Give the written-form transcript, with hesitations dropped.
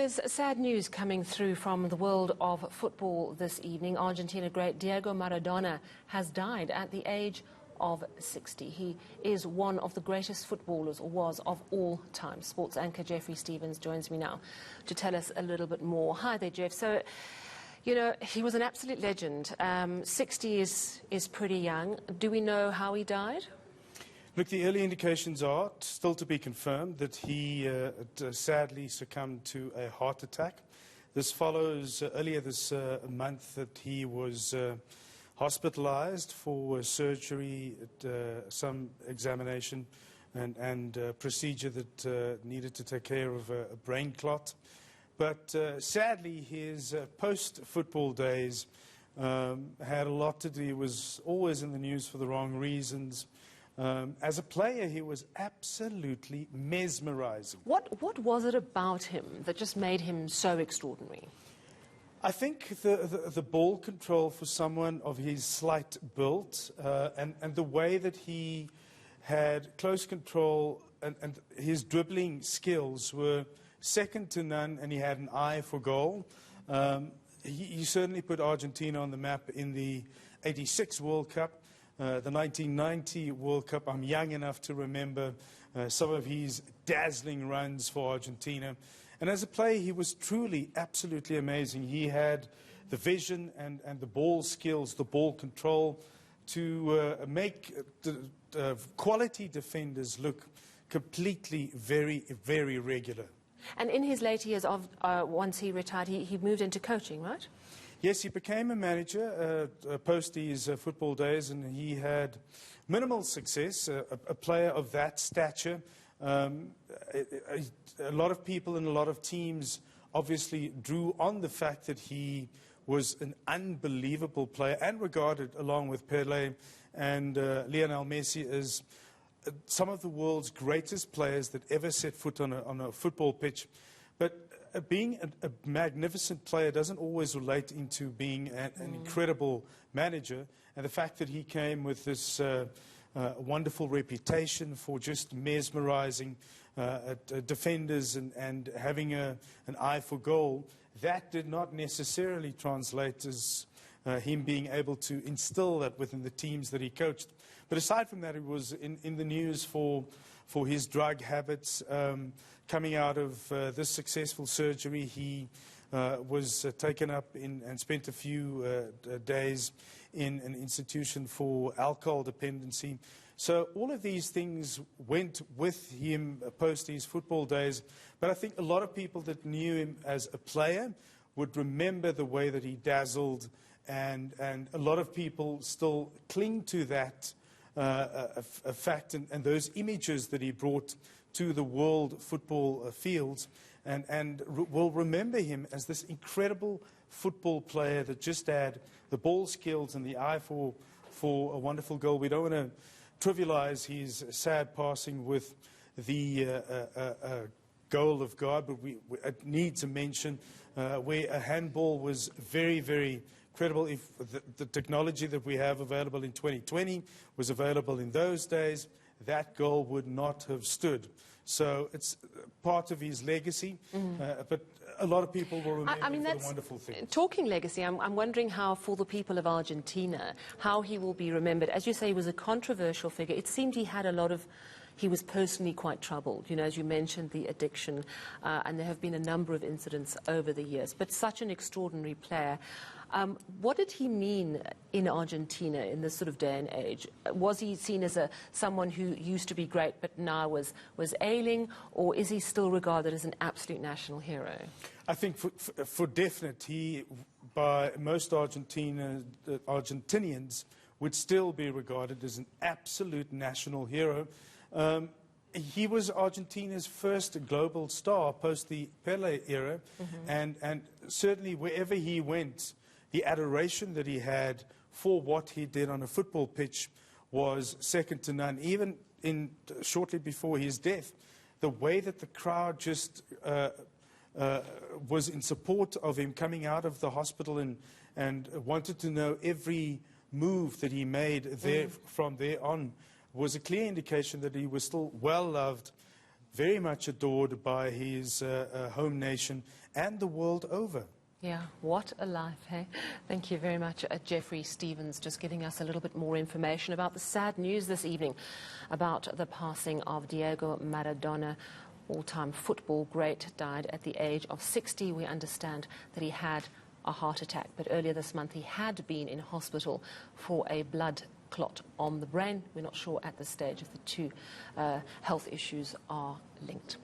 there's sad news coming through from the world of football this evening. Argentina great Diego Maradona has died at the age of 60. He is one of the greatest footballers, or was, of all time. Sports anchor Jeffrey Stevens joins me now to tell us a little bit more. Hi there, Jeff. So, you know, he was an absolute legend. 60 is pretty young. Do we know how he died? Look, the early indications are still to be confirmed that he sadly succumbed to a heart attack. This follows earlier this month that he was hospitalized for surgery, some examination and procedure that needed to take care of a brain clot. But sadly, his post-football days had a lot to do. He was always in the news for the wrong reasons. As a player, he was absolutely mesmerizing. What was it about him that just made him so extraordinary? I think the ball control for someone of his slight build and the way that he had close control and his dribbling skills were second to none, and he had an eye for goal. He certainly put Argentina on the map in the '86 World Cup. The 1990 World Cup, I'm young enough to remember some of his dazzling runs for Argentina. And as a player, he was truly, absolutely amazing. He had the vision and the ball skills, the ball control to make the quality defenders look completely very regular. And in his later years, once he retired, he moved into coaching, right? Yes, he became a manager post his football days, and he had minimal success. A player of that stature, a lot of people and a lot of teams obviously drew on the fact that he was an unbelievable player and regarded, along with Pelé and Lionel Messi, as some of the world's greatest players that ever set foot on a football pitch. But being a magnificent player doesn't always relate into being an incredible manager. And the fact that he came with this wonderful reputation for just mesmerizing defenders and having an eye for goal, that did not necessarily translate as him being able to instill that within the teams that he coached. But aside from that, he was in the news for his drug habits. Coming out of this successful surgery, he was taken up and spent a few days in an institution for alcohol dependency. So all of these things went with him post his football days. But I think a lot of people that knew him as a player would remember the way that he dazzled, and a lot of people still cling to that a fact and those images that he brought to the world football fields, and will remember him as this incredible football player that just had the ball skills and the eye for a wonderful goal. We don't want to trivialize his sad passing with the goal of God, but we need to mention where a handball was very credible. If the technology that we have available in 2020 was available in those days, that goal would not have stood. So it's part of his legacy, but a lot of people will remember for the wonderful things. Talking legacy, I'm wondering how, for the people of Argentina, how he will be remembered. As you say, he was a controversial figure. It seemed he had he was personally quite troubled, you know, as you mentioned, the addiction, and there have been a number of incidents over the years. But such an extraordinary player. What did he mean in Argentina in this sort of day and age? Was he seen as someone who used to be great but now was ailing, or is he still regarded as an absolute national hero? I think for definite, he, by most Argentinians, would still be regarded as an absolute national hero. He was Argentina's first global star post the Pelé era, and certainly wherever he went, the adoration that he had for what he did on a football pitch was second to none. Even shortly before his death, the way that the crowd just was in support of him coming out of the hospital and wanted to know every move that he made there from there on was a clear indication that he was still well loved, very much adored by his home nation and the world over. Yeah, what a life, hey? Thank you very much, Jeffrey Stevens, just giving us a little bit more information about the sad news this evening about the passing of Diego Maradona, all-time football great, died at the age of 60. We understand that he had a heart attack, but earlier this month he had been in hospital for a blood clot on the brain. We're not sure at this stage if the two health issues are linked.